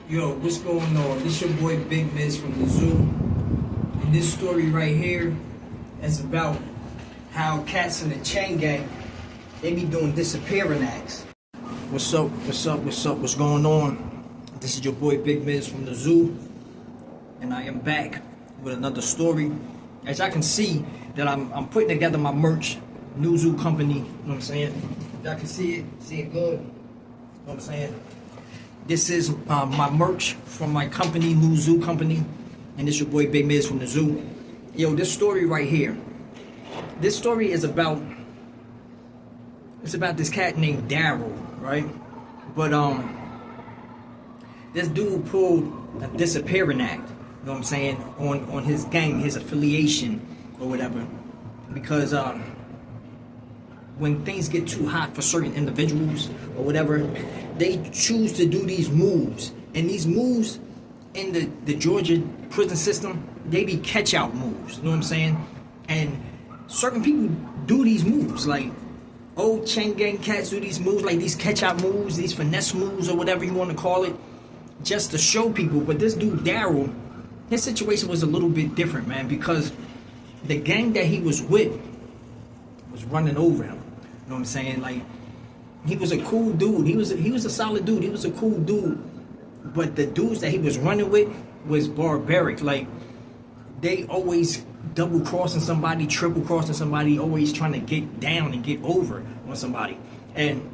Yo, what's going on? This your boy Big Miz from the zoo. And this story right here is about how cats in the chain gang, they be doing disappearing acts. What's up? What's going on? This is your boy Big Miz from the zoo. And I am back with another story. As y'all can see that I'm putting together my merch, new zoo company, you know what I'm saying? Y'all can see it good. You know what I'm saying? This is my merch from my company, New Zoo Company. And this your boy Big Miz from the zoo. Yo, this story right here. This story is about this cat named Daryl, right? But this dude pulled a disappearing act, you know what I'm saying, on his gang, his affiliation or whatever. Because when things get too hot for certain individuals or whatever, they choose to do these moves. And these moves in the Georgia prison system, they be catch-out moves, you know what I'm saying? And certain people do these moves, like old chain gang cats do these moves, like these catch-out moves, these finesse moves or whatever you want to call it, just to show people. But this dude, Daryl, his situation was a little bit different, man, because the gang that he was with was running over him. You know what I'm saying? Like, he was a cool dude. He was a solid dude. He was a cool dude. But the dudes that he was running with was barbaric. Like, they always double crossing somebody, triple crossing somebody, always trying to get down and get over on somebody. And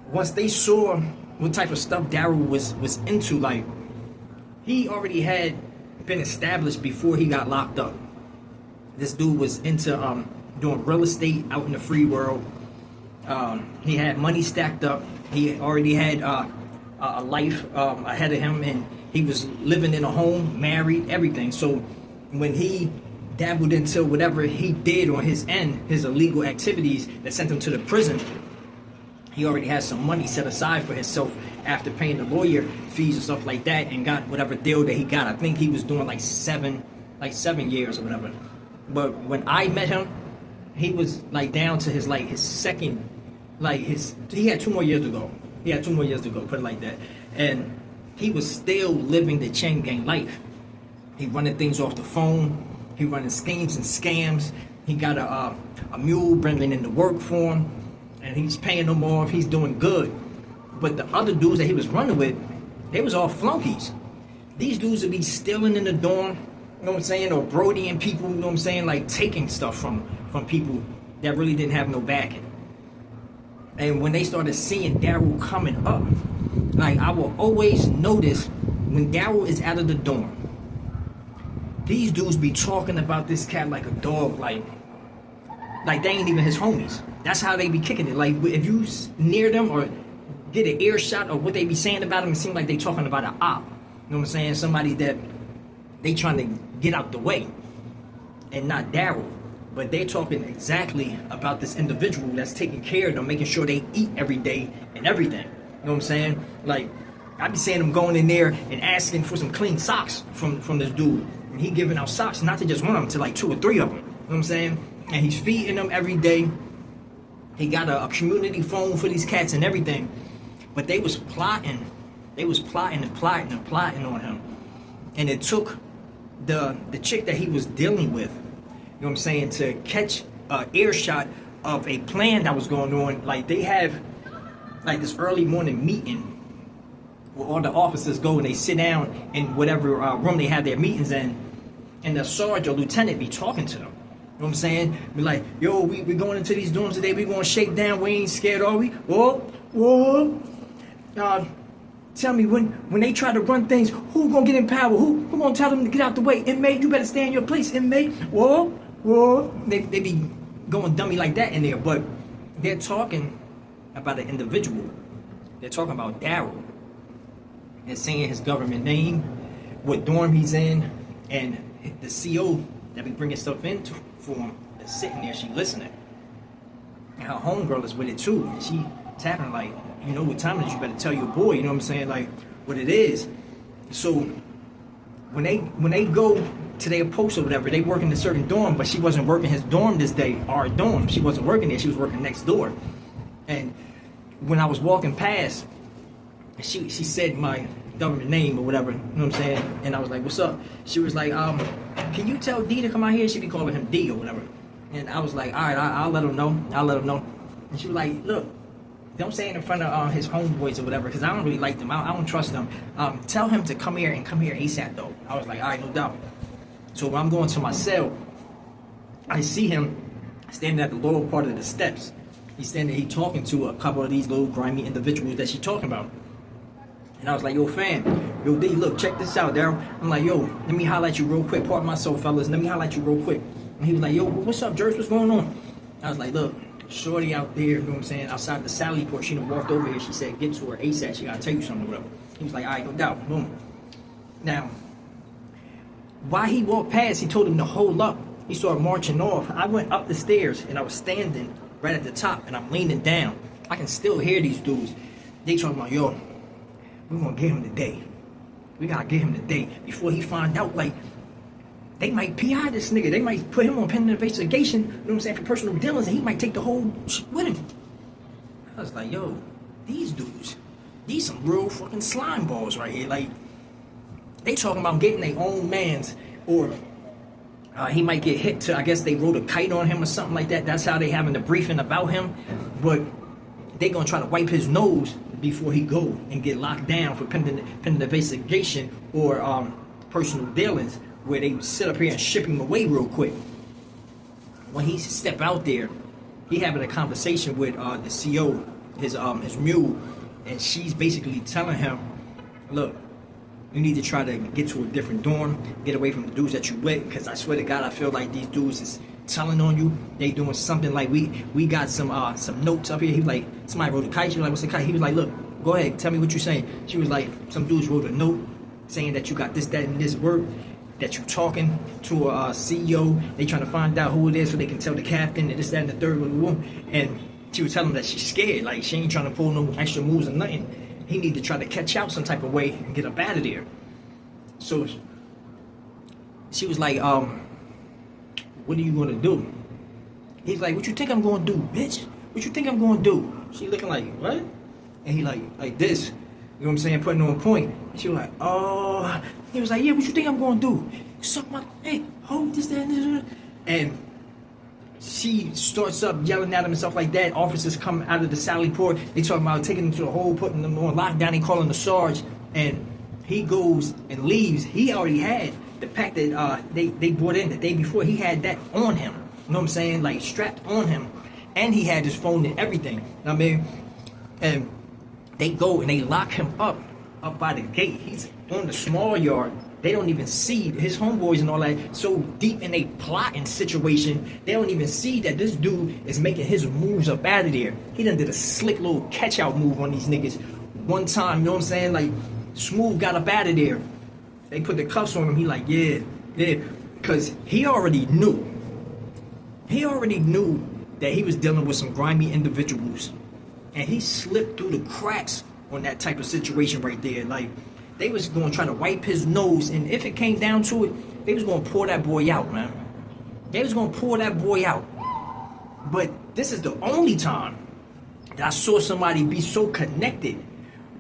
once they saw what type of stuff Daryl was into, like, he already had been established before he got locked up. This dude was into doing real estate out in the free world. He had money stacked up. He already had a life ahead of him, and he was living in a home, married, everything. So when he dabbled into whatever he did on his end, his illegal activities that sent him to the prison, he already had some money set aside for himself after paying the lawyer fees and stuff like that, and got whatever deal that he got. I think he was doing like seven years or whatever. But when I met him, he was like down to his second, he had 2 more years to go. He had 2 more years to go, put it like that. And he was still living the chain gang life. He running things off the phone. He running schemes and scams. He got a mule bringing in the work for him, and he's paying them off. He's doing good. But the other dudes that he was running with, they was all flunkies. These dudes would be stealing in the dorm, you know what I'm saying, or brodying people, you know what I'm saying, like taking stuff from people that really didn't have no backing. And when they started seeing Daryl coming up, like, I will always notice when Daryl is out of the dorm, these dudes be talking about this cat like a dog, like they ain't even his homies. That's how they be kicking it. Like, if you near them or get an earshot of what they be saying about him, it seems like they talking about an op. You know what I'm saying? Somebody that they trying to get out the way, and not Daryl. But they're talking exactly about this individual that's taking care of them, making sure they eat every day and everything. You know what I'm saying? Like, I be seeing them going in there and asking for some clean socks from this dude. And he giving out socks, not to just one of them, to like 2 or 3 of them. You know what I'm saying? And he's feeding them every day. He got a community phone for these cats and everything. But they was plotting. They was plotting on him. And it took the chick that he was dealing with, you know what I'm saying, to catch an earshot of a plan that was going on. Like, they have like this early morning meeting where all the officers go and they sit down in whatever room they have their meetings in, and the sergeant or lieutenant be talking to them. You know what I'm saying? Be like, yo, we going into these dorms today, we going to shake down, we ain't scared, are we? Whoa. Tell me, when they try to run things, who gonna get in power? Who gonna tell them to get out the way? Inmate, you better stay in your place, inmate. Whoa. They be going dummy like that in there, but they're talking about an individual. They're talking about Daryl and saying his government name, what dorm he's in, and the CO that be bringing stuff in for him is sitting there, she listening. And her homegirl is with it too, and she tapping like, you know what time it is, you better tell your boy, you know what I'm saying, like, what it is. So when they go to their post or whatever, they work in a certain dorm, but she wasn't working his dorm this day, our dorm. She wasn't working there, she was working next door. And when I was walking past, she said my government name or whatever, you know what I'm saying? And I was like, what's up? She was like, can you tell D to come out here? She be calling him D or whatever. And I was like, all right, I'll let him know. I'll let him know. And she was like, look, don't say it in front of his homeboys or whatever, because I don't really like them. I don't trust them. Tell him to come here and come here ASAP, though. I was like, all right, no doubt. So when I'm going to my cell, I see him standing at the lower part of the steps. He's standing, he talking to a couple of these little grimy individuals that she's talking about. And I was like, yo, fam, yo, D, look, check this out, Daryl. I'm like, yo, let me highlight you real quick. Pardon myself, fellas. Let me highlight you real quick. And he was like, yo, what's up, Jerz? What's going on? I was like, look, shorty out there, you know what I'm saying, outside the Sally port, she done walked over here. She said, get to her ASAP. She got to tell you something or whatever. He was like, all right, no doubt. Boom. Now, while he walked past, he told him to hold up. He started marching off. I went up the stairs, and I was standing right at the top, and I'm leaning down. I can still hear these dudes. They talking about, yo, we're going to get him today. We got to get him today. Before he find out, like, they might PI this nigga. They might put him on pending investigation, you know what I'm saying, for personal dealings, and he might take the whole shit with him. I was like, yo, these dudes, these some real fucking slime balls right here. Like, they talking about getting their own mans, or he might get hit to, I guess they rode a kite on him or something like that. That's how they having the briefing about him. But they gonna try to wipe his nose before he go and get locked down for pending investigation or personal dealings, where they sit up here and ship him away real quick. When he step out there, he having a conversation with the CO, his mule, and she's basically telling him, look, you need to try to get to a different dorm, get away from the dudes that you with, because I swear to God, I feel like these dudes is telling on you. They doing something like, we got some notes up here. He was like, somebody wrote a kite. She was like, what's a kite? He was like, look, go ahead, tell me what you're saying. She was like, some dudes wrote a note saying that you got this, that, and this work, that you talking to a CEO. They trying to find out who it is so they can tell the captain and this, that, and the third. And she was telling him that she's scared. Like, she ain't trying to pull no extra moves or nothing. He need to try to catch out some type of way and get up out of there. So she was like, what are you gonna do? He's like, what you think I'm gonna do, bitch? What you think I'm gonna do? She looking like, what? And he like this. You know what I'm saying? Putting on point. She was like, oh. He was like, yeah, what you think I'm gonna do? Suck my, hey, hold this, that, and this. And she starts up yelling at him and stuff like that. Officers come out of the Sally port. They talking about taking them to the hole, putting them on lockdown. They calling the Sarge. And he goes and leaves. He already had the pack that they brought in the day before. He had that on him. You know what I'm saying? Like, strapped on him. And he had his phone and everything. You know what I mean? And they go and they lock him up by the gate. He's on the small yard. They don't even see his homeboys and all that. So deep in a plotting situation, they don't even see that this dude is making his moves up out of there. He done did a slick little catch out move on these niggas one time, you know what I'm saying? Like, smooth got up out of there. They put the cuffs on him. He like, yeah. Because he already knew. He already knew that he was dealing with some grimy individuals. And he slipped through the cracks on that type of situation right there. Like, they was going to try to wipe his nose, and if it came down to it, they was going to pour that boy out, man. They was going to pour that boy out. But this is the only time that I saw somebody be so connected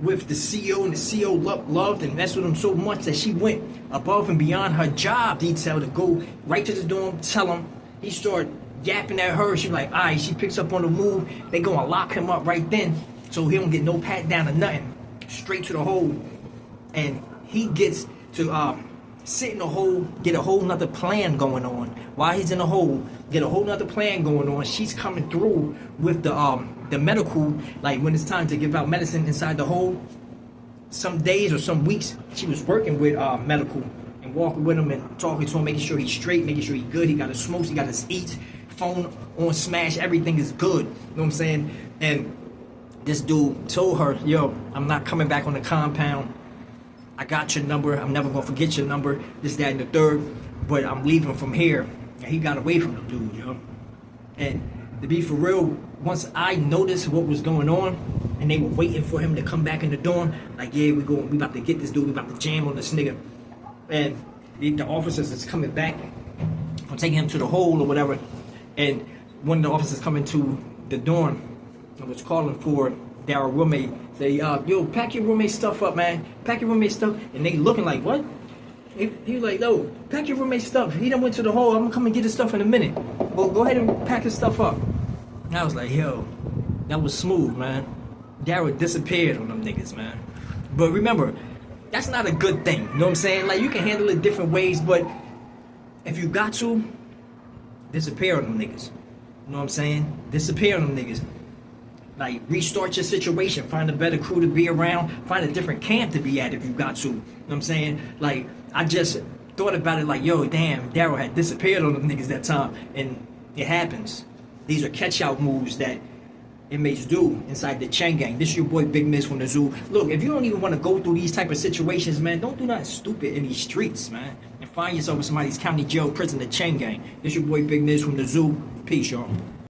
with the CEO, and the CEO loved and messed with him so much that she went above and beyond her job detail to go right to the dorm, tell him. He started yapping at her. She was like, all right, she picks up on the move. They going to lock him up right then so he don't get no pat down or nothing. Straight to the hole. And he gets to sit in the hole, get a whole nother plan going on. While he's in the hole, get a whole nother plan going on. She's coming through with the medical, like when it's time to give out medicine inside the hole. Some days or some weeks, she was working with medical and walking with him and talking to him, making sure he's straight, making sure he's good. He got his smokes, he got his eats, phone on smash, everything is good. You know what I'm saying? And this dude told her, yo, I'm not coming back on the compound. I got your number. I'm never going to forget your number. This, that, and the third. But I'm leaving from here. And he got away from the dude, yo. And to be for real, once I noticed what was going on, and they were waiting for him to come back in the dorm, like, yeah, we about to get this dude. We about to jam on this nigga. And the officers is coming back. I'm taking him to the hole or whatever. And one of the officers coming to the dorm and was calling for Daryl roommate say, yo, pack your roommate stuff up, man. Pack your roommate stuff. And they looking like, what? He was like, no, pack your roommate stuff. He done went to the hole. I'm gonna come and get his stuff in a minute. Well, go ahead and pack his stuff up. And I was like, yo, that was smooth, man. Daryl disappeared on them niggas, man. But remember, that's not a good thing. You know what I'm saying? Like, you can handle it different ways, but if you got to, disappear on them niggas. You know what I'm saying? Disappear on them niggas. Like, restart your situation. Find a better crew to be around. Find a different camp to be at if you got to. You know what I'm saying? Like, I just thought about it like, yo, damn, Daryl had disappeared on them niggas that time. And it happens. These are catch-out moves that inmates do inside the chain gang. This is your boy Big Miz from the zoo. Look, if you don't even want to go through these type of situations, man, don't do nothing stupid in these streets, man. And find yourself in somebody's county jail, prison, the chain gang. This your boy Big Miz from the zoo. Peace, y'all.